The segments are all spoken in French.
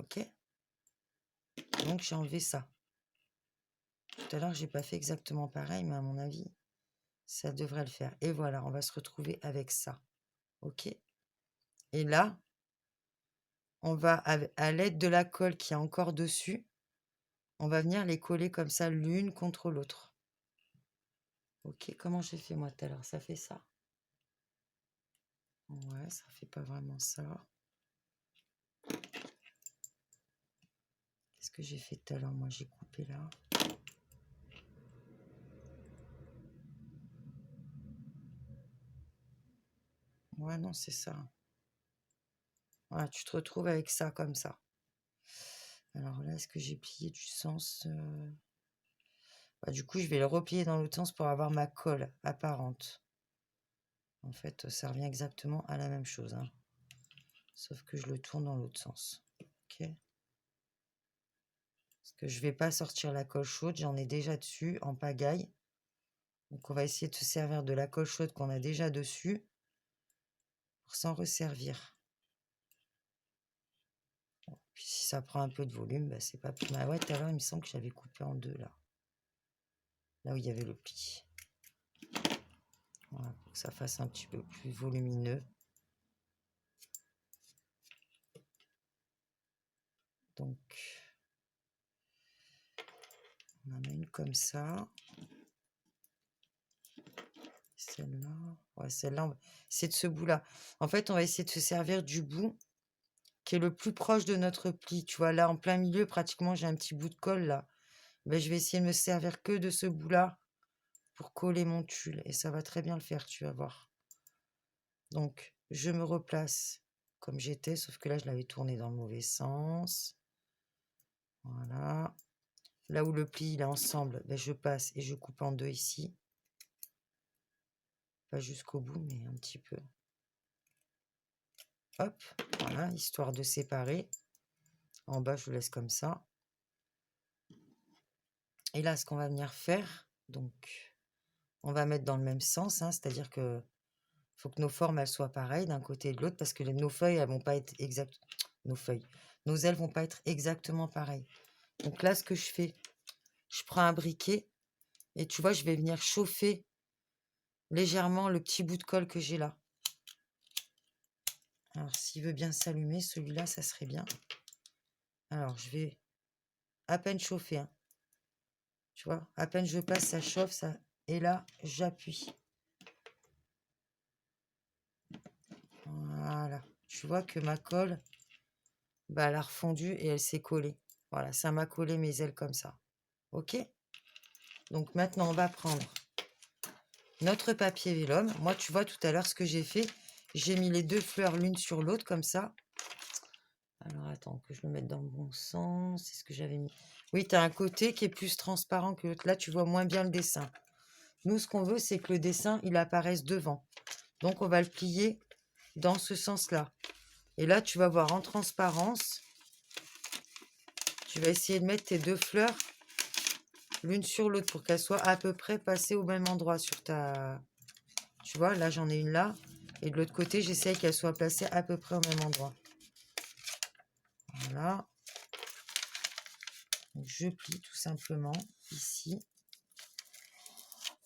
Ok? Donc, j'ai enlevé ça. Tout à l'heure, j'ai pas fait exactement pareil, mais à mon avis, ça devrait le faire. Et voilà, on va se retrouver avec ça. Ok? Et là, on va, à l'aide de la colle qui est encore dessus, on va venir les coller comme ça, l'une contre l'autre. Ok, comment j'ai fait moi tout à l'heure? Ça fait ça? Ouais, ça fait pas vraiment ça. Qu'est-ce que j'ai fait tout à l'heure? Moi, j'ai coupé là. Ouais, non, c'est ça. Voilà, tu te retrouves avec ça comme ça. Alors là, est-ce que j'ai plié du sens bah, du coup, je vais le replier dans l'autre sens pour avoir ma colle apparente. En fait, ça revient exactement à la même chose, hein. Sauf que je le tourne dans l'autre sens. Ok. Parce que je vais pas sortir la colle chaude, j'en ai déjà dessus en pagaille. Donc on va essayer de se servir de la colle chaude qu'on a déjà dessus pour s'en resservir. Bon, puis si ça prend un peu de volume, bah, c'est pas plus mal. Ouais, tout à l'heure, il me semble que j'avais coupé en deux là. Là où il y avait le pli. Voilà, pour que ça fasse un petit peu plus volumineux. Donc, on en a une comme ça. Celle-là. Ouais, celle-là, c'est de ce bout-là. En fait, on va essayer de se servir du bout qui est le plus proche de notre pli. Tu vois, là, en plein milieu, pratiquement, j'ai un petit bout de colle là. Ben, je vais essayer de me servir que de ce bout-là pour coller mon tulle. Et ça va très bien le faire, tu vas voir. Donc, je me replace comme j'étais, sauf que là, je l'avais tourné dans le mauvais sens. Voilà. Là où le pli il est ensemble, ben, je passe et je coupe en deux ici. Pas jusqu'au bout, mais un petit peu. Hop, voilà, histoire de séparer. En bas, je vous laisse comme ça. Et là, ce qu'on va venir faire, donc, on va mettre dans le même sens, hein, c'est-à-dire que faut que nos formes elles soient pareilles d'un côté et de l'autre parce que nos feuilles elles vont pas être exactes. Nos ailes vont pas être exactement pareilles. Donc là, ce que je fais, je prends un briquet et tu vois, je vais venir chauffer légèrement le petit bout de colle que j'ai là. Alors, s'il veut bien s'allumer, celui-là, ça serait bien. Alors, je vais à peine chauffer, hein. Tu vois, à peine je passe, ça chauffe, ça. Et là, j'appuie. Voilà. Tu vois que ma colle, bah, elle a refondu et elle s'est collée. Voilà, ça m'a collé mes ailes comme ça. Ok? Donc maintenant, on va prendre notre papier vélum. Moi, tu vois, tout à l'heure, ce que j'ai fait, j'ai mis les deux fleurs l'une sur l'autre comme ça. Alors, attends, que je le mette dans le bon sens. C'est ce que j'avais mis. Oui, tu as un côté qui est plus transparent que l'autre. Là, tu vois moins bien le dessin. Nous, ce qu'on veut, c'est que le dessin, il apparaisse devant. Donc, on va le plier dans ce sens-là. Et là, tu vas voir en transparence, tu vas essayer de mettre tes deux fleurs l'une sur l'autre pour qu'elles soient à peu près passées au même endroit sur ta... Tu vois, là, j'en ai une là. Et de l'autre côté, j'essaye qu'elles soient placées à peu près au même endroit. Voilà. Donc, je plie tout simplement ici.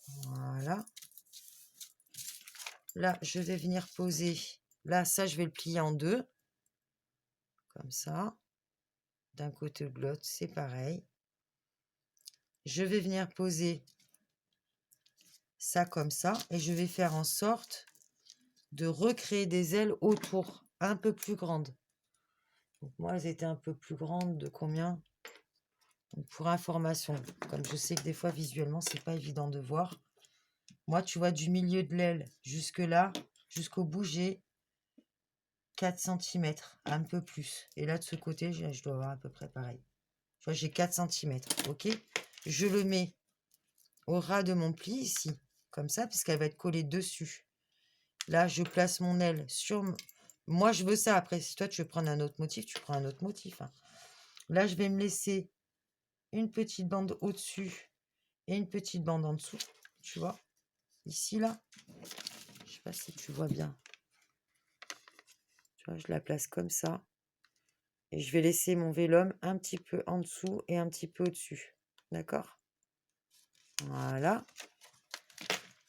Voilà. Là, je vais venir poser. Là, ça, je vais le plier en deux. Comme ça. D'un côté ou de l'autre, c'est pareil. Je vais venir poser ça comme ça. Et je vais faire en sorte de recréer des ailes autour, un peu plus grandes. Donc moi, elles étaient un peu plus grandes de combien? Donc pour information, comme je sais que des fois, visuellement, c'est pas évident de voir. Moi, tu vois, du milieu de l'aile jusque là, jusqu'au bout, j'ai 4 cm, un peu plus. Et là, de ce côté, je dois avoir à peu près pareil. Tu vois, j'ai 4 cm, ok? Je le mets au ras de mon pli ici, comme ça, puisqu'elle va être collée dessus. Là, je place mon aile sur... Moi, je veux ça. Après, si toi, tu veux prendre un autre motif, tu prends un autre motif, hein. Là, je vais me laisser une petite bande au-dessus et une petite bande en dessous. Tu vois? Ici, là. Je sais pas si tu vois bien. Tu vois, je la place comme ça. Et je vais laisser mon vélum un petit peu en dessous et un petit peu au-dessus. D'accord? Voilà.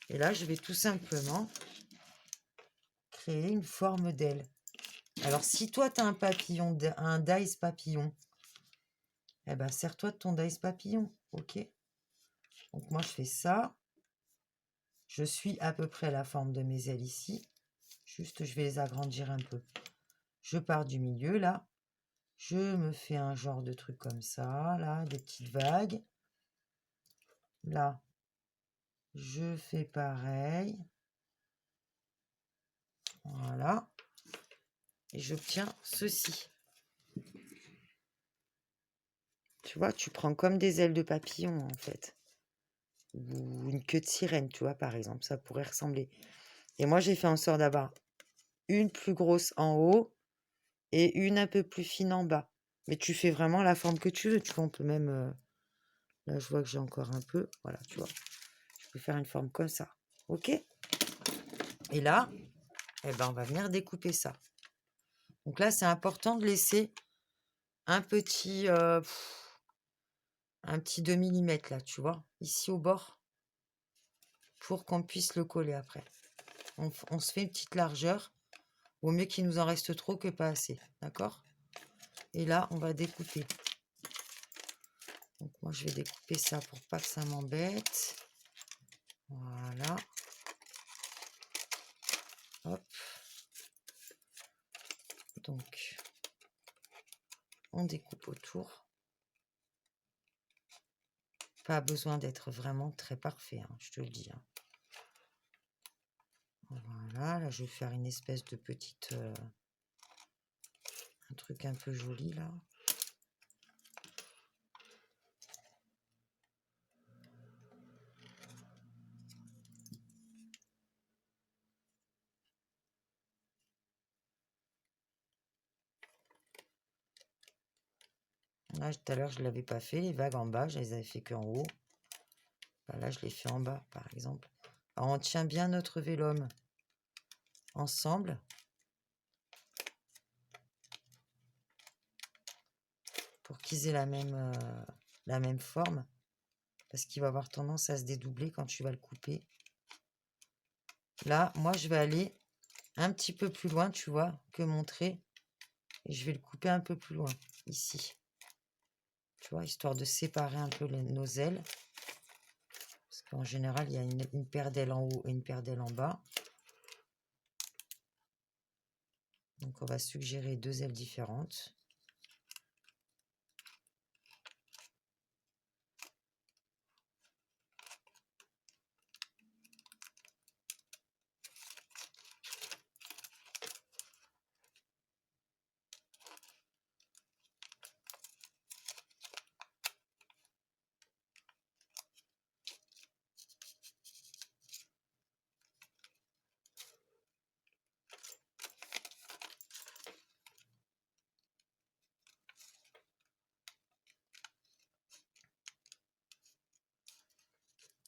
Et là, je vais tout simplement créer une forme d'aile. Alors, si toi, tu as un papillon, un dice papillon, eh ben, sers-toi de ton dice papillon. OK? Donc, moi, je fais ça. Je suis à peu près la forme de mes ailes ici. Juste, je vais les agrandir un peu. Je pars du milieu, là. Je me fais un genre de truc comme ça, là, des petites vagues. Là, je fais pareil. Voilà. Et j'obtiens ceci. Tu vois, tu prends comme des ailes de papillon, en fait. Ou une queue de sirène, tu vois, par exemple. Ça pourrait ressembler. Et moi, j'ai fait en sorte d'avoir une plus grosse en haut et une un peu plus fine en bas. Mais tu fais vraiment la forme que tu veux. Tu vois, on peut même... là, je vois que j'ai encore un peu. Voilà, tu vois. Je peux faire une forme comme ça. OK? Et là, eh ben, on va venir découper ça. Donc là, c'est important de laisser un petit 2 millimètres là, tu vois, ici au bord, pour qu'on puisse le coller après. On se fait une petite largeur. Vaut mieux qu'il nous en reste trop que pas assez. D'accord? Et là, on va découper. Donc moi, je vais découper ça pour pas que ça m'embête. Voilà. Hop. Donc, on découpe autour. Pas besoin d'être vraiment très parfait, hein, je te le dis. Hein. Voilà, là, je vais faire une espèce de petite... un truc un peu joli, là. Là, tout à l'heure, je ne l'avais pas fait. Les vagues en bas, je les avais fait qu'en haut. Ben là, je l'ai fait en bas, par exemple. Alors, on tient bien notre vélum ensemble. Pour qu'ils aient la même forme. Parce qu'il va avoir tendance à se dédoubler quand tu vas le couper. Là, moi, je vais aller un petit peu plus loin, tu vois, que mon trait. Et je vais le couper un peu plus loin, ici. Tu vois, histoire de séparer un peu nos ailes. Parce qu'en général, il y a une paire d'ailes en haut et une paire d'ailes en bas. Donc, on va suggérer 2 ailes différentes.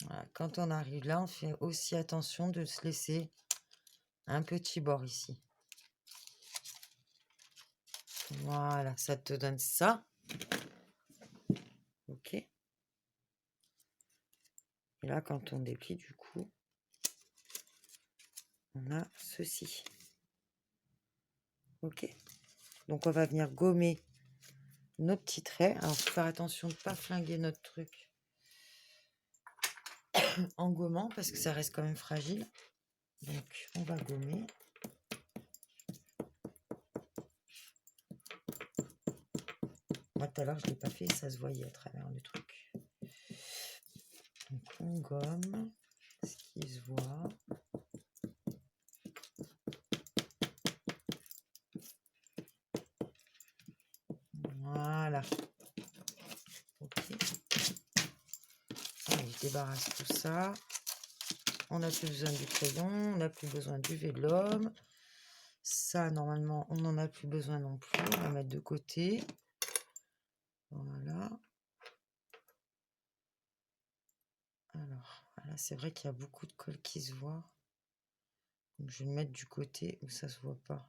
Voilà. Quand on arrive là, on fait aussi attention de se laisser un petit bord ici. Voilà, ça te donne ça. OK. Et là, quand on déplie, du coup, on a ceci. OK. Donc, on va venir gommer nos petits traits. Alors, faut faire attention de ne pas flinguer notre truc en gommant parce que ça reste quand même fragile. Donc, on va gommer. Moi, tout à l'heure, je ne l'ai pas fait, ça se voyait à travers le truc. Donc, on gomme ce qui se voit. Voilà. OK. Allez, je débarrasse tout ça. On n'a plus besoin du crayon, on n'a plus besoin du vélum. Ça, normalement, on n'en a plus besoin non plus. On va mettre de côté. Voilà. Alors, là, c'est vrai qu'il y a beaucoup de colle qui se voit. Donc, je vais le mettre du côté où ça se voit pas.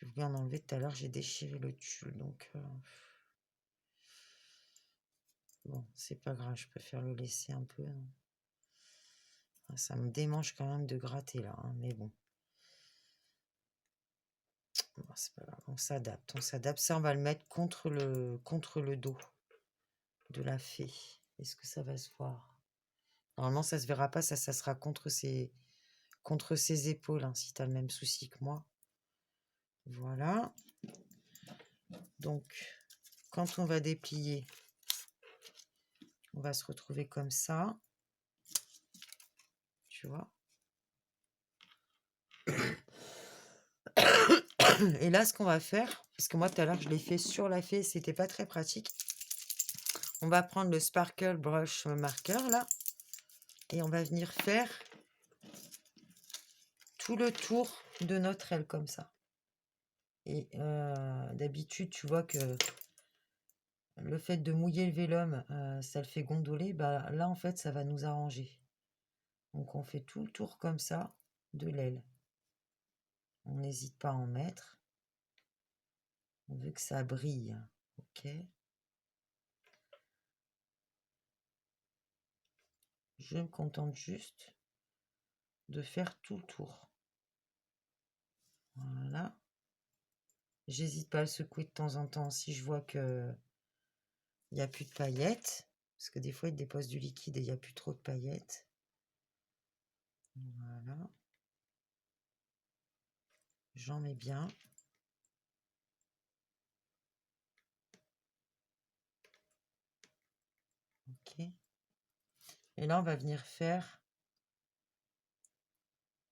J'ai voulu en enlever tout à l'heure, j'ai déchiré le tulle, donc bon, c'est pas grave, je préfère le laisser un peu. Ah, ça me démange quand même de gratter là, hein, mais bon. Bon, c'est pas grave, on s'adapte, on s'adapte. Ça, on va le mettre contre le dos de la fée. Est-ce que ça va se voir? Normalement, ça se verra pas, ça sera contre ses épaules, hein, si tu as le même souci que moi. Voilà. Donc, quand on va déplier, on va se retrouver comme ça. Tu vois? Et là, ce qu'on va faire, parce que moi, tout à l'heure, je l'ai fait sur la fée, c'était pas très pratique. On va prendre le Sparkle Brush Marker, là, et on va venir faire tout le tour de notre aile, comme ça. Et d'habitude, tu vois que le fait de mouiller le vélum, ça le fait gondoler. Bah, là, en fait, ça va nous arranger. Donc, on fait tout le tour comme ça de l'aile. On n'hésite pas à en mettre. On veut que ça brille. Ok. Je me contente juste de faire tout le tour. Voilà. J'hésite pas à le secouer de temps en temps si je vois que il n'y a plus de paillettes. Parce que des fois, il dépose du liquide et il n'y a plus trop de paillettes. Voilà. J'en mets bien. Ok. Et là, on va venir faire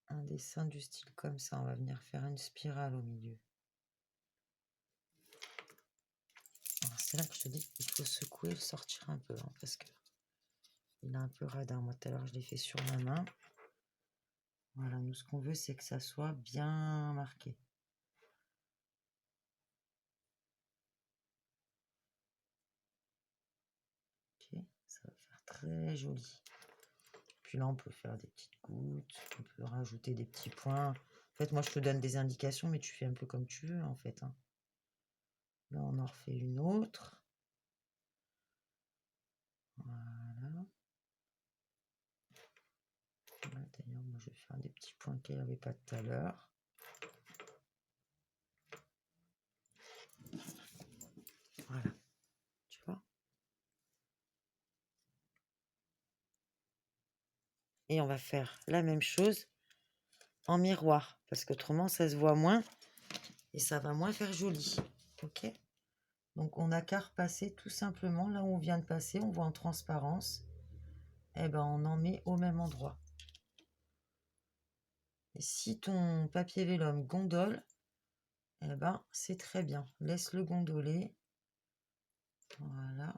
un dessin du style comme ça. On va venir faire une spirale au milieu. C'est là que je te dis qu'il faut secouer et le sortir un peu. Hein, parce que il est un peu radin. Moi, tout à l'heure, je l'ai fait sur ma main. Voilà, nous, ce qu'on veut, c'est que ça soit bien marqué. Ok, ça va faire très joli. Puis là, on peut faire des petites gouttes, on peut rajouter des petits points. En fait, moi, je te donne des indications, mais tu fais un peu comme tu veux, en fait. Hein. Là, on en refait une autre. Voilà. D'ailleurs, moi, je vais faire des petits points qu'elle n'avait pas tout à l'heure. Voilà. Tu vois? Et on va faire la même chose en miroir, parce qu'autrement, ça se voit moins et ça va moins faire joli. Ok? Donc, on n'a qu'à repasser tout simplement là où on vient de passer. On voit en transparence. Eh ben, on en met au même endroit. Et si ton papier vélum gondole, eh ben, c'est très bien. Laisse-le gondoler. Voilà.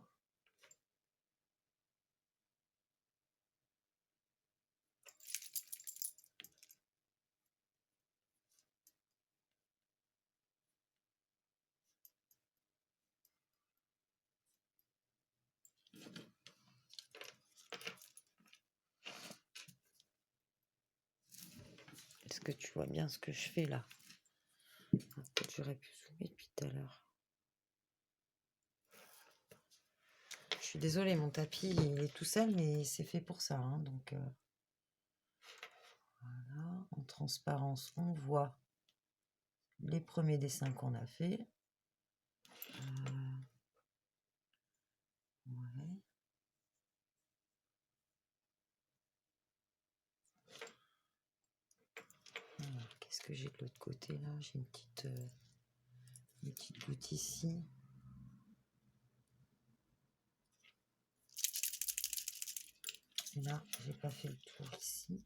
Est-ce que tu vois bien ce que je fais là? Peut-être j'aurais pu zoomer depuis tout à l'heure. Je suis désolée, mon tapis, il est tout seul, mais c'est fait pour ça. Hein, donc, voilà. En transparence, on voit les premiers dessins qu'on a fait. Ouais. Alors, qu'est-ce que j'ai de l'autre côté là? J'ai une petite goutte ici. Et là, j'ai pas fait le tour ici.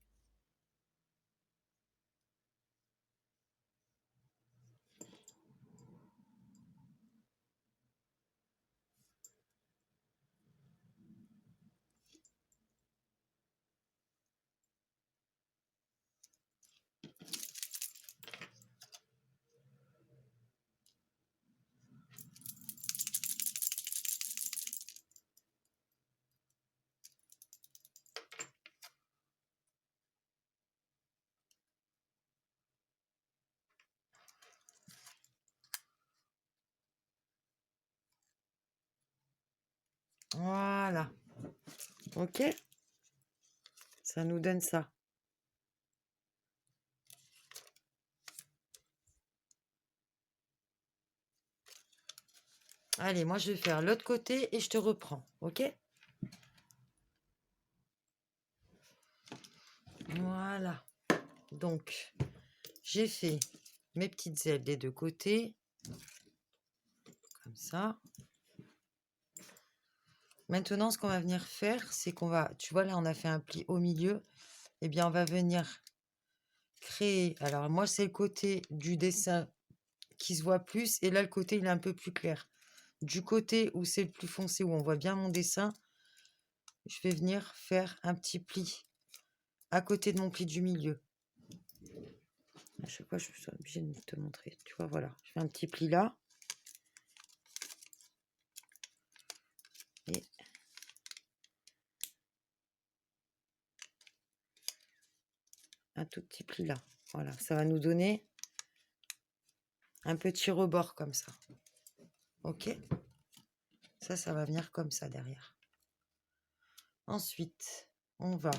Voilà. Ok? Ça nous donne ça. Allez, moi, je vais faire l'autre côté et je te reprends. Ok? Voilà. Donc, j'ai fait mes petites ailes des deux côtés. Comme ça. Maintenant, ce qu'on va venir faire, c'est qu'on va... Tu vois, là, on a fait un pli au milieu. Eh bien, on va venir créer... Alors, moi, c'est le côté du dessin qui se voit plus. Et là, le côté, il est un peu plus clair. Du côté où c'est le plus foncé, où on voit bien mon dessin, je vais venir faire un petit pli à côté de mon pli du milieu. À chaque fois, je suis obligée de te montrer. Tu vois, voilà. Je fais un petit pli là. Et un tout petit pli là. Voilà. Ça va nous donner un petit rebord comme ça. Ok? Ça va venir comme ça derrière. Ensuite, on va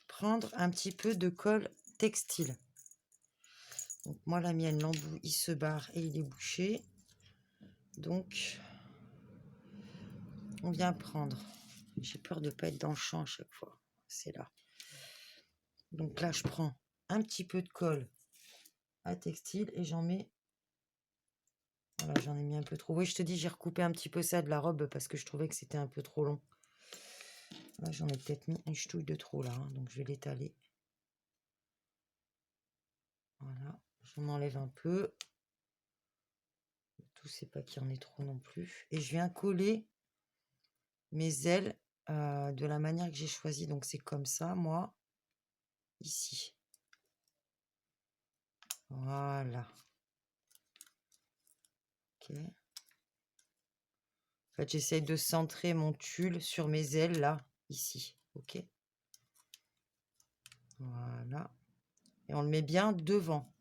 prendre un petit peu de colle textile. Donc moi, la mienne, l'embout, il se barre et il est bouché. Donc, on vient prendre... J'ai peur de ne pas être dans le champ à chaque fois. C'est là. Donc là, je prends un petit peu de colle à textile et j'en mets... Voilà, j'en ai mis un peu trop. Oui, je te dis, j'ai recoupé un petit peu ça de la robe parce que je trouvais que c'était un peu trop long. Là, j'en ai peut-être mis une ch'touille de trop là. Hein, donc, je vais l'étaler. Voilà. J'en enlève un peu. Tout, c'est pas qu'il y en ait trop non plus. Et je viens coller mes ailes de la manière que j'ai choisi. Donc, c'est comme ça, moi. Ici. Voilà. Ok. En fait, j'essaye de centrer mon tulle sur mes ailes, là, ici. Ok. Voilà. Et on le met bien devant.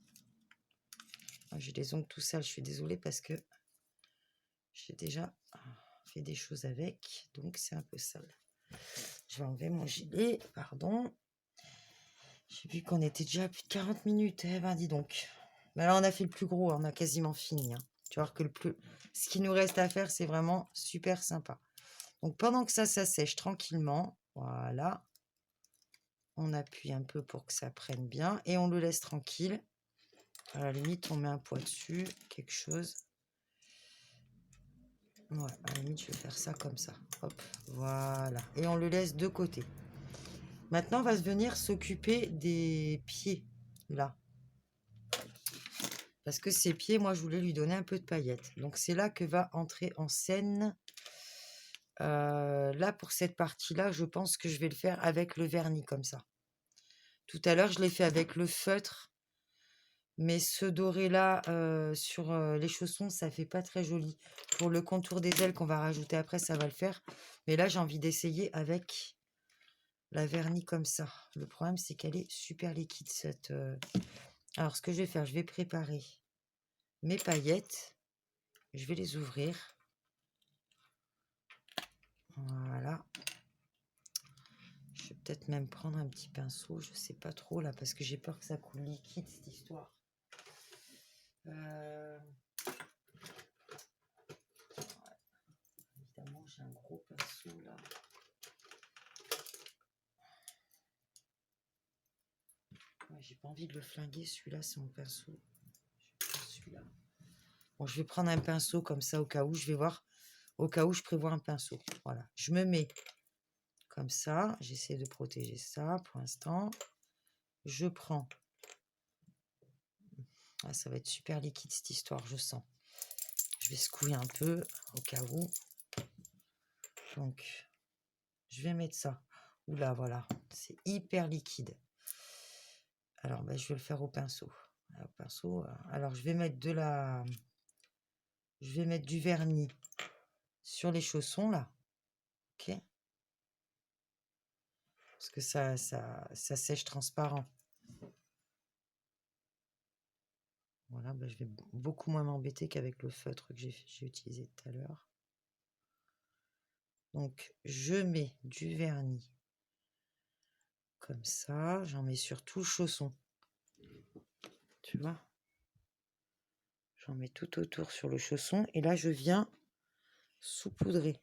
J'ai les ongles tout sales, je suis désolée parce que j'ai déjà fait des choses avec. Donc, c'est un peu sale. Je vais enlever mon gilet, pardon. J'ai vu qu'on était déjà à plus de 40 minutes. Eh ben, dis donc. Mais là, on a fait le plus gros, on a quasiment fini. Hein. Tu vois que ce qui nous reste à faire, c'est vraiment super sympa. Donc, pendant que ça sèche tranquillement, voilà. On appuie un peu pour que ça prenne bien et on le laisse tranquille. À la limite, on met un poids dessus, quelque chose. Ouais, à la limite, je vais faire ça comme ça. Hop, voilà. Et on le laisse de côté. Maintenant, on va venir s'occuper des pieds, là. Parce que ces pieds, moi, je voulais lui donner un peu de paillettes. Donc, c'est là que va entrer en scène. Là, pour cette partie-là, je pense que je vais le faire avec le vernis, comme ça. Tout à l'heure, je l'ai fait avec le feutre. Mais ce doré-là, sur les chaussons, ça fait pas très joli. Pour le contour des ailes qu'on va rajouter après, ça va le faire. Mais là, j'ai envie d'essayer avec la vernis comme ça. Le problème, c'est qu'elle est super liquide, cette... Alors, ce que je vais faire, je vais préparer mes paillettes. Je vais les ouvrir. Voilà. Je vais peut-être même prendre un petit pinceau. Je sais pas trop, là, parce que j'ai peur que ça coule liquide, cette histoire. Ouais. Évidemment, j'ai un gros pinceau, là. Ouais, j'ai pas envie de le flinguer, celui-là, c'est mon pinceau. Celui-là. Bon, je vais prendre un pinceau comme ça au cas où, je vais voir, au cas où je prévois un pinceau. Voilà, je me mets comme ça, j'essaie de protéger ça pour l'instant. Je prends, ah, ça va être super liquide cette histoire, je sens. Je vais secouer un peu au cas où. Donc, je vais mettre ça. Oula, voilà, c'est hyper liquide. Alors, ben, je vais le faire au pinceau. Au pinceau, alors je vais mettre je vais mettre du vernis sur les chaussons là. Ok. Parce que ça sèche transparent. Voilà, ben je vais beaucoup moins m'embêter qu'avec le feutre que j'ai utilisé tout à l'heure. Donc, je mets du vernis comme ça. J'en mets sur tout le chausson. Tu vois? J'en mets tout autour sur le chausson. Et là, je viens saupoudrer.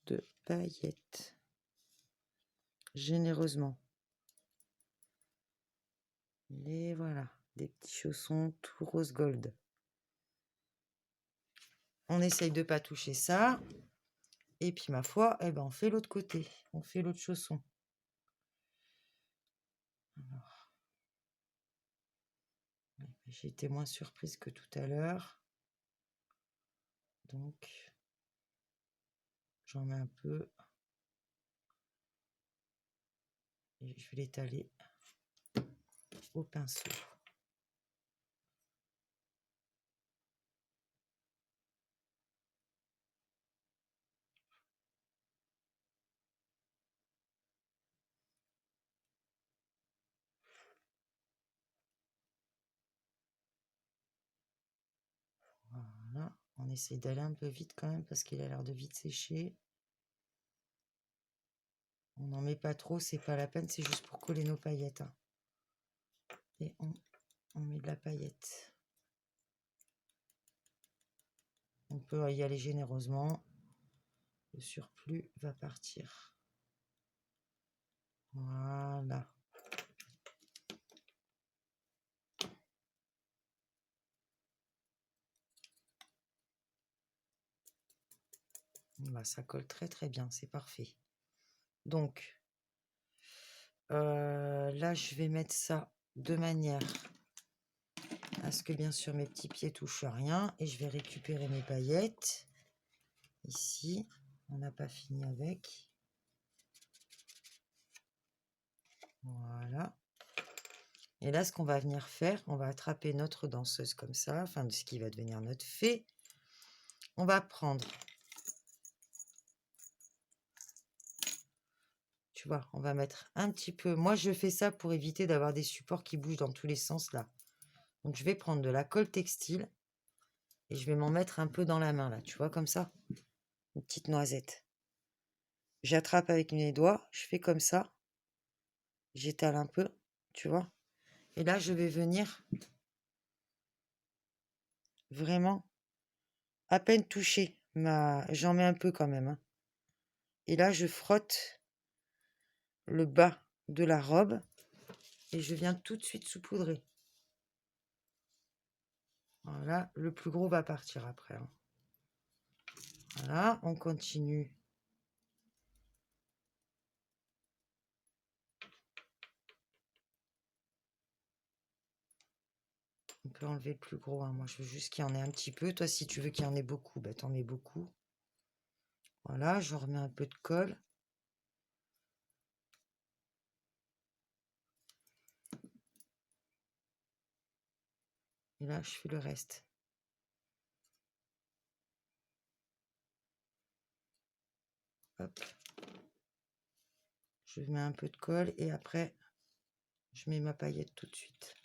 De paillettes. Généreusement. Et voilà. Des petits chaussons tout rose gold. On essaye de pas toucher ça. Et puis, ma foi, eh ben, on fait l'autre côté. On fait l'autre chausson. Alors. J'ai été moins surprise que tout à l'heure. Donc, j'en mets un peu. Et je vais l'étaler au pinceau. Voilà. On essaie d'aller un peu vite quand même parce qu'il a l'air de vite sécher. On n'en met pas trop, c'est pas la peine, c'est juste pour coller nos paillettes. Hein. Et on met de la paillette. On peut y aller généreusement. Le surplus va partir. Voilà. Bah, ça colle très très bien, c'est parfait. Donc, là, je vais mettre ça de manière à ce que, bien sûr, mes petits pieds touchent à rien. Et je vais récupérer mes paillettes. Ici, on n'a pas fini avec. Voilà. Et là, ce qu'on va venir faire, on va attraper notre danseuse comme ça, enfin, de ce qui va devenir notre fée. On va prendre... Tu vois, on va mettre un petit peu... Moi, je fais ça pour éviter d'avoir des supports qui bougent dans tous les sens, là. Donc, je vais prendre de la colle textile et je vais m'en mettre un peu dans la main, là. Tu vois, comme ça. Une petite noisette. J'attrape avec mes doigts, je fais comme ça. J'étale un peu, tu vois. Et là, je vais venir vraiment à peine toucher. J'en mets un peu quand même. Hein. Et là, je frotte le bas de la robe et je viens tout de suite saupoudrer. Voilà, le plus gros va partir après. Hein. Voilà, on continue. On peut enlever le plus gros. Hein. Moi, je veux juste qu'il y en ait un petit peu. Toi, si tu veux qu'il y en ait beaucoup, bah, t'en mets beaucoup. Voilà, je remets un peu de colle. Et là, je fais le reste. Hop. Je mets un peu de colle et après, je mets ma paillette tout de suite.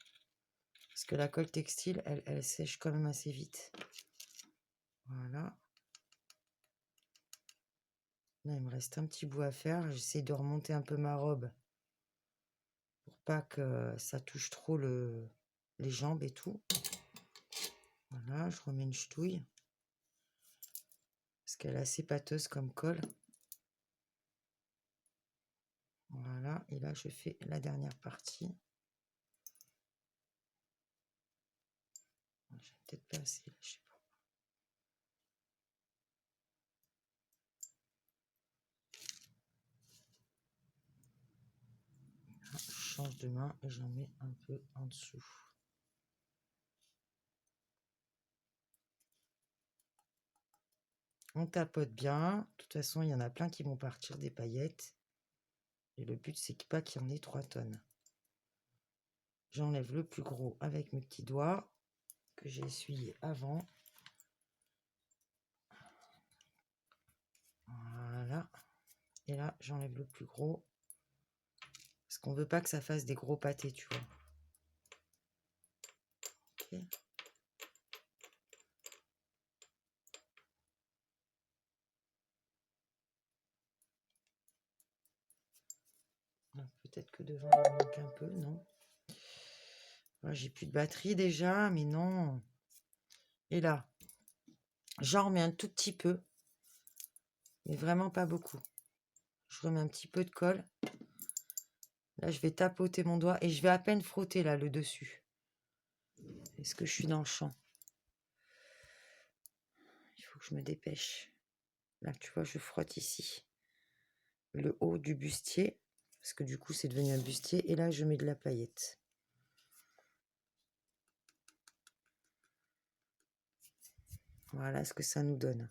Parce que la colle textile, elle sèche quand même assez vite. Voilà. Là, il me reste un petit bout à faire. J'essaie de remonter un peu ma robe pour pas que ça touche trop les jambes et tout. Voilà, je remets une ch'touille. Parce qu'elle est assez pâteuse comme colle. Voilà, et là, je fais la dernière partie. J'ai peut-être pas assez, là, je sais pas. Là, je change de main et j'en mets un peu en dessous. On tapote bien. De toute façon, il y en a plein qui vont partir des paillettes. Et le but, c'est pas qu'il y en ait 3 tonnes. J'enlève le plus gros avec mes petits doigts que j'ai essuyé avant. Voilà. Et là, j'enlève le plus gros. Parce qu'on veut pas que ça fasse des gros pâtés, tu vois. Ok. Peut-être que devant, il en manque un peu, non? J'ai plus de batterie déjà, mais non. Et là, j'en remets un tout petit peu, mais vraiment pas beaucoup. Je remets un petit peu de colle. Là, je vais tapoter mon doigt et je vais à peine frotter là le dessus. Est-ce que je suis dans le champ? Il faut que je me dépêche. Là, tu vois, je frotte ici le haut du bustier, parce que du coup, c'est devenu un bustier. Et là, je mets de la paillette. Voilà ce que ça nous donne.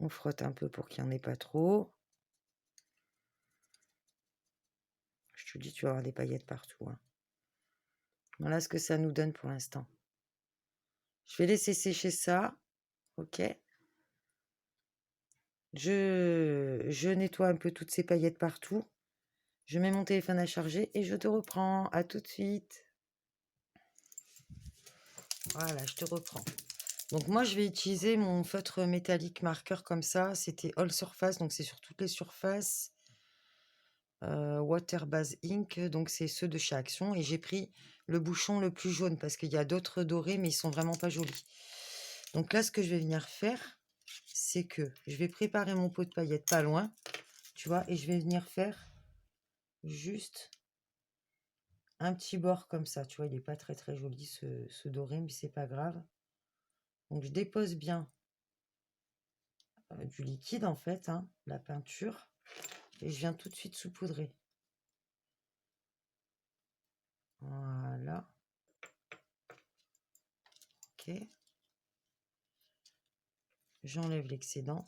On frotte un peu pour qu'il n'y en ait pas trop. Je te dis, tu vas avoir des paillettes partout. Hein. Voilà ce que ça nous donne pour l'instant. Je vais laisser sécher ça. Ok. Je nettoie un peu toutes ces paillettes partout. Je mets mon téléphone à charger et je te reprends. À tout de suite. Voilà, je te reprends. Donc moi, je vais utiliser mon feutre métallique marqueur comme ça. C'était All Surface, donc c'est sur toutes les surfaces. Water Base Ink, donc c'est ceux de chez Action. Et j'ai pris le bouchon le plus jaune parce qu'il y a d'autres dorés, mais ils sont vraiment pas jolis. Donc là, ce que je vais venir faire, c'est que je vais préparer mon pot de paillettes pas loin, tu vois, et je vais venir faire juste un petit bord comme ça. Tu vois, il n'est pas très très joli ce doré, mais c'est pas grave. Donc je dépose bien du liquide en fait, hein, la peinture, et je viens tout de suite saupoudrer. Voilà. Ok. J'enlève l'excédent.